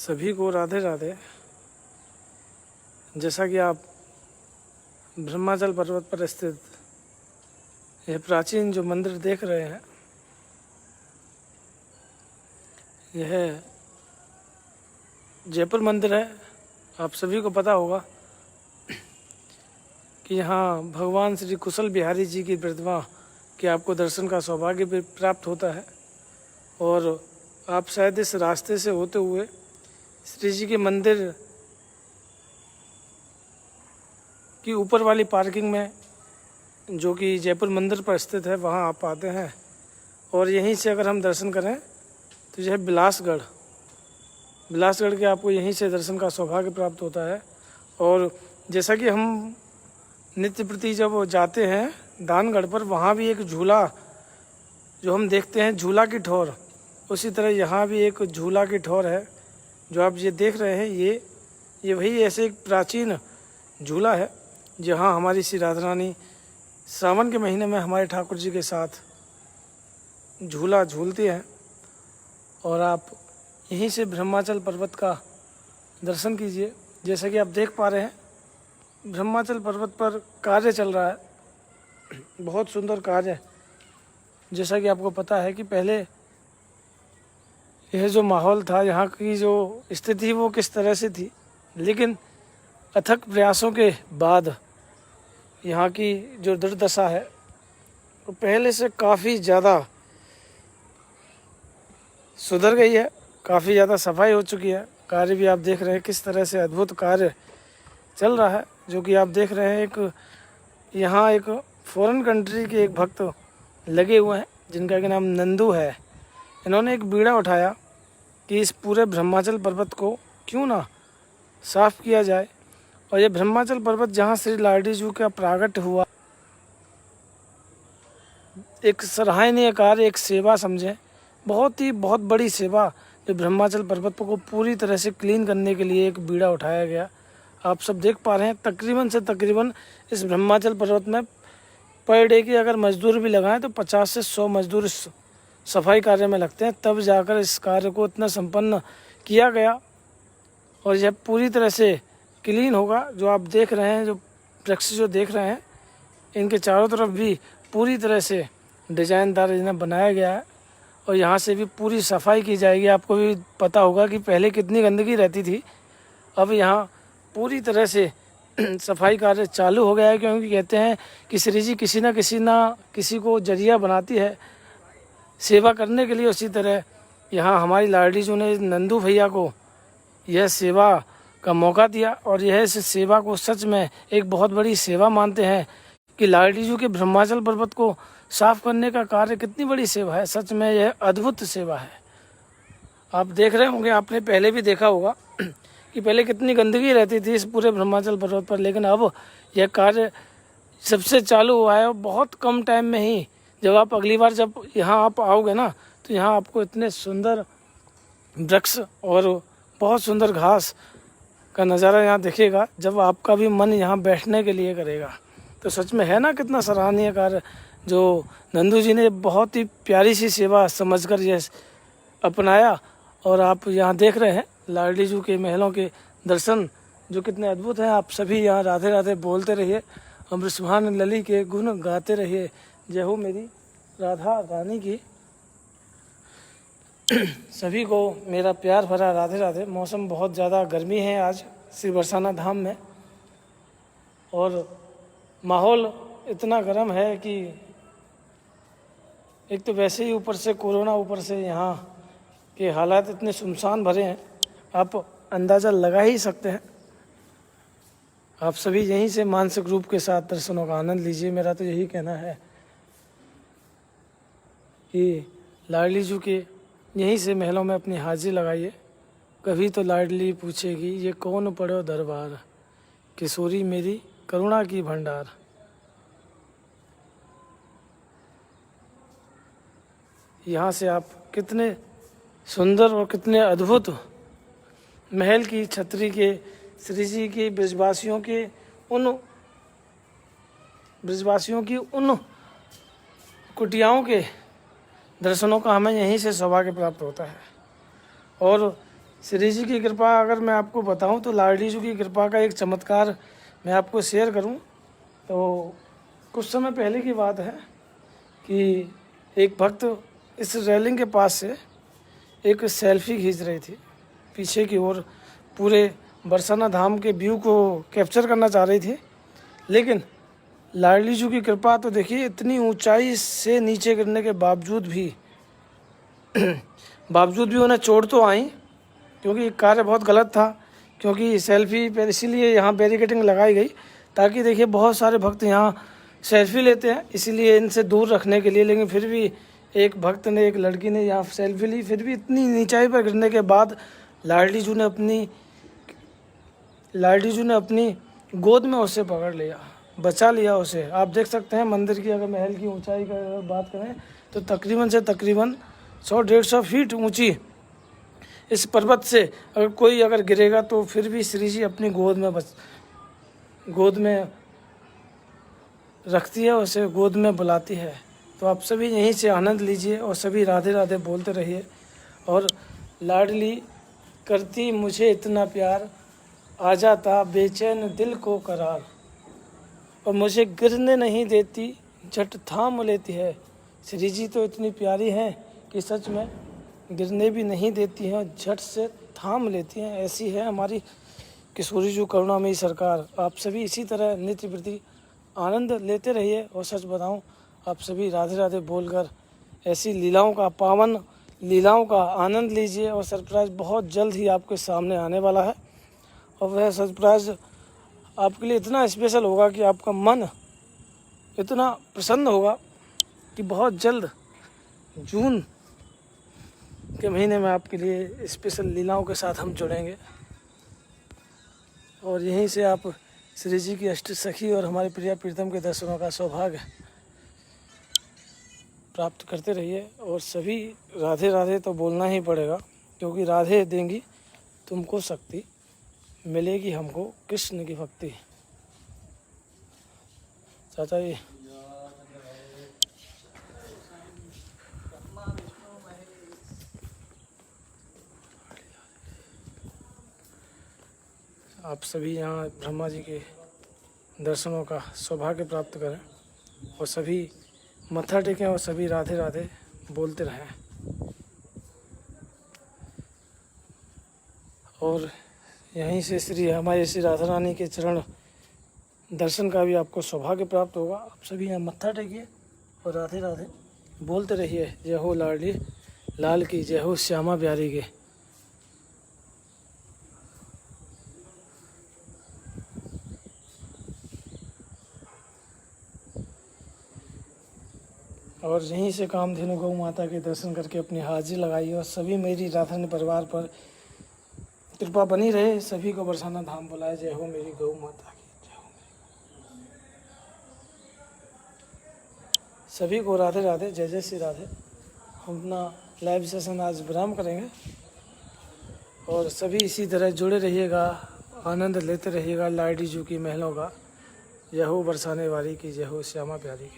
सभी को राधे राधे। जैसा कि आप ब्रह्माचल पर्वत पर स्थित यह प्राचीन जो मंदिर देख रहे हैं, यह जयपुर मंदिर है। आप सभी को पता होगा कि यहाँ भगवान श्री कुशल बिहारी जी की प्रतिमा के आपको दर्शन का सौभाग्य भी प्राप्त होता है। और आप शायद इस रास्ते से होते हुए श्री जी के मंदिर की ऊपर वाली पार्किंग में, जो कि जयपुर मंदिर पर स्थित है, वहाँ आप आते हैं। और यहीं से अगर हम दर्शन करें तो यह बिलासगढ़ के आपको यहीं से दर्शन का सौभाग्य प्राप्त होता है। और जैसा कि हम नित्य प्रति जब जाते हैं दानगढ़ पर, वहाँ भी एक झूला जो हम देखते हैं, झूला की ठोर, उसी तरह यहाँ भी एक झूला की ठोर है। जो आप ये देख रहे हैं, ये वही ऐसे एक प्राचीन झूला है जहाँ हमारी श्री राधा रानी सावन के महीने में हमारे ठाकुर जी के साथ झूला झूलती हैं। और आप यहीं से ब्रह्माचल पर्वत का दर्शन कीजिए। जैसा कि आप देख पा रहे हैं, ब्रह्माचल पर्वत पर कार्य चल रहा है, बहुत सुंदर कार्य। जैसा कि आपको पता है कि पहले यह जो माहौल था, यहाँ की जो स्थिति वो किस तरह से थी, लेकिन अथक प्रयासों के बाद यहाँ की जो दुर्दशा है वो पहले से काफ़ी ज़्यादा सुधर गई है, काफ़ी ज़्यादा सफाई हो चुकी है। कार्य भी आप देख रहे हैं किस तरह से अद्भुत कार्य चल रहा है। जो कि आप देख रहे हैं, यहाँ एक फॉरेन कंट्री के एक भक्त लगे हुए हैं जिनका कि नाम नंदू है। इन्होंने एक बीड़ा उठाया कि इस पूरे ब्रह्माचल पर्वत को क्यों ना साफ किया जाए। और ये ब्रह्माचल पर्वत जहाँ श्री लाडी जी का प्रागट्य हुआ, एक सराहनीय कार्य, एक सेवा समझें, बहुत बड़ी सेवा। जो ब्रह्माचल पर्वत को पूरी तरह से क्लीन करने के लिए एक बीड़ा उठाया गया। आप सब देख पा रहे हैं, तकरीबन से तकरीबन इस ब्रह्माचल पर्वत में पर डे की अगर मजदूर भी लगाएं तो 50 से 100 मजदूर इस सफाई कार्य में लगते हैं, तब जाकर इस कार्य को इतना संपन्न किया गया। और यह पूरी तरह से क्लीन होगा। जो आप देख रहे हैं, जो वृक्ष जो देख रहे हैं, इनके चारों तरफ भी पूरी तरह से डिजाइनदार इन्हें बनाया गया है। और यहाँ से भी पूरी सफाई की जाएगी। आपको भी पता होगा कि पहले कितनी गंदगी रहती थी, अब यहाँ पूरी तरह से सफाई कार्य चालू हो गया है। क्योंकि कहते हैं कि श्री जी किसी ना किसी को जरिया बनाती है सेवा करने के लिए। उसी तरह यहाँ हमारी लाडली जी ने नंदू भैया को यह सेवा का मौका दिया। और यह इस सेवा को सच में एक बहुत बड़ी सेवा मानते हैं कि लाडली जी के ब्रह्माचल पर्वत को साफ करने का कार्य कितनी बड़ी सेवा है। सच में यह अद्भुत सेवा है। आप देख रहे होंगे, आपने पहले भी देखा होगा कि पहले कितनी गंदगी रहती थी इस पूरे ब्रह्माचल पर्वत पर, लेकिन अब यह कार्य सबसे चालू हुआ है। और बहुत कम टाइम में ही, जब आप अगली बार जब यहाँ आप आओगे ना, तो यहाँ आपको इतने सुंदर वृक्ष और बहुत सुंदर घास का नज़ारा यहाँ दिखेगा, जब आपका भी मन यहाँ बैठने के लिए करेगा। तो सच में है ना कितना सराहनीय कार्य जो नंदू जी ने बहुत ही प्यारी सी सेवा समझकर यह अपनाया। और आप यहाँ देख रहे हैं लाडली जी के महलों के दर्शन जो कितने अद्भुत हैं। आप सभी यहाँ राधे राधे बोलते रहिए, अमृत सुहान लली के गुण गाते रहिए। जय हो मेरी राधा रानी की। सभी को मेरा प्यार भरा राधे राधे। मौसम बहुत ज़्यादा गर्मी है आज श्री बरसाना धाम में, और माहौल इतना गर्म है कि एक तो वैसे ही ऊपर से कोरोना, ऊपर से यहाँ के हालात इतने सुनसान भरे हैं, आप अंदाज़ा लगा ही सकते हैं। आप सभी यहीं से मानसिक रूप के साथ दर्शनों का आनंद लीजिए। मेरा तो यही कहना है कि लाडली जी के यहीं से महलों में अपनी हाजिरी लगाइए। कभी तो लाडली पूछेगी ये कौन पड़ो दरबार, किशोरी मेरी करुणा की भंडार। यहाँ से आप कितने सुंदर और कितने अद्भुत महल की छतरी के श्री जी की ब्रजवासियों की उन कुटियाओं के दर्शनों का हमें यहीं से सौभाग्य प्राप्त होता है। और श्री जी की कृपा अगर मैं आपको बताऊं तो लाडली जी की कृपा का एक चमत्कार मैं आपको शेयर करूं तो कुछ समय पहले की बात है कि एक भक्त इस रेलिंग के पास से एक सेल्फी खींच रही थी पीछे की ओर, पूरे बरसाना धाम के व्यू को कैप्चर करना चाह रही थी। लेकिन लाडली जी की कृपा तो देखिए, इतनी ऊंचाई से नीचे गिरने के बावजूद भी उन्हें चोट तो आई, क्योंकि कार्य बहुत गलत था। क्योंकि सेल्फी पर इसीलिए यहाँ बैरिकेडिंग लगाई गई ताकि देखिए बहुत सारे भक्त यहाँ सेल्फी लेते हैं, इसीलिए इनसे दूर रखने के लिए। लेकिन फिर भी एक भक्त ने, एक लड़की ने यहाँ सेल्फी ली, फिर भी इतनी नीचाई पर गिरने के बाद लाडली जी ने अपनी गोद में उसे पकड़ लिया, बचा लिया उसे। आप देख सकते हैं मंदिर की, अगर महल की ऊंचाई का अगर बात करें तो तकरीबन से तकरीबन 100-150 फीट ऊंची इस पर्वत से अगर गिरेगा तो फिर भी श्री जी अपनी गोद में रखती है, उसे गोद में बुलाती है। तो आप सभी यहीं से आनंद लीजिए और सभी राधे राधे बोलते रहिए। और लाडली करती मुझे इतना प्यार, आ जाता बेचैन दिल को करार, और मुझे गिरने नहीं देती, झट थाम लेती है। श्री जी तो इतनी प्यारी हैं कि सच में गिरने भी नहीं देती हैं, झट से थाम लेती हैं। ऐसी है हमारी किशोरी जी करुणामयी सरकार। आप सभी इसी तरह नित्य प्रति आनंद लेते रहिए। और सच बताऊं, आप सभी राधे राधे बोलकर ऐसी पावन लीलाओं का आनंद लीजिए। और सरप्राइज बहुत जल्द ही आपके सामने आने वाला है, और वह सरप्राइज आपके लिए इतना स्पेशल होगा कि आपका मन इतना प्रसन्न होगा कि बहुत जल्द जून के महीने में आपके लिए स्पेशल लीलाओं के साथ हम जुड़ेंगे। और यहीं से आप श्री जी की अष्ट सखी और हमारे प्रिया प्रीतम के दर्शनों का सौभाग्य प्राप्त करते रहिए। और सभी राधे राधे तो बोलना ही पड़ेगा, क्योंकि राधे देंगी तुमको शक्ति, मिलेगी हमको कृष्ण की भक्ति। चाचा जी, आप सभी यहाँ ब्रह्मा जी के दर्शनों का सौभाग्य प्राप्त करें और सभी मत्था टेकें और सभी राधे राधे बोलते रहें। और यहीं से हमारे श्री राधा रानी के चरण दर्शन का भी आपको सौभाग्य प्राप्त होगा। आप सभी यहाँ मत्था टेकिए और राधे राधे बोलते रहिए। जय हो लाडली लाल की, जय हो श्यामा प्यारी की। और यहीं से कामधेनु गौ माता के दर्शन करके अपनी हाजिरी लगाइए। और सभी मेरी राधारानी परिवार पर कृपा बनी रहे, सभी को बरसाना धाम बुलाए। जय हो मेरी गौ माता की, जय हो मेरी। सभी को राधे राधे, जय जय श्री राधे। हम अपना लाइव सेशन आज विराम करेंगे और सभी इसी तरह जुड़े रहिएगा, आनंद लेते रहिएगा लाडली जी की महलों का। जय हो बरसाने वाली की, जय हो श्यामा प्यारी की।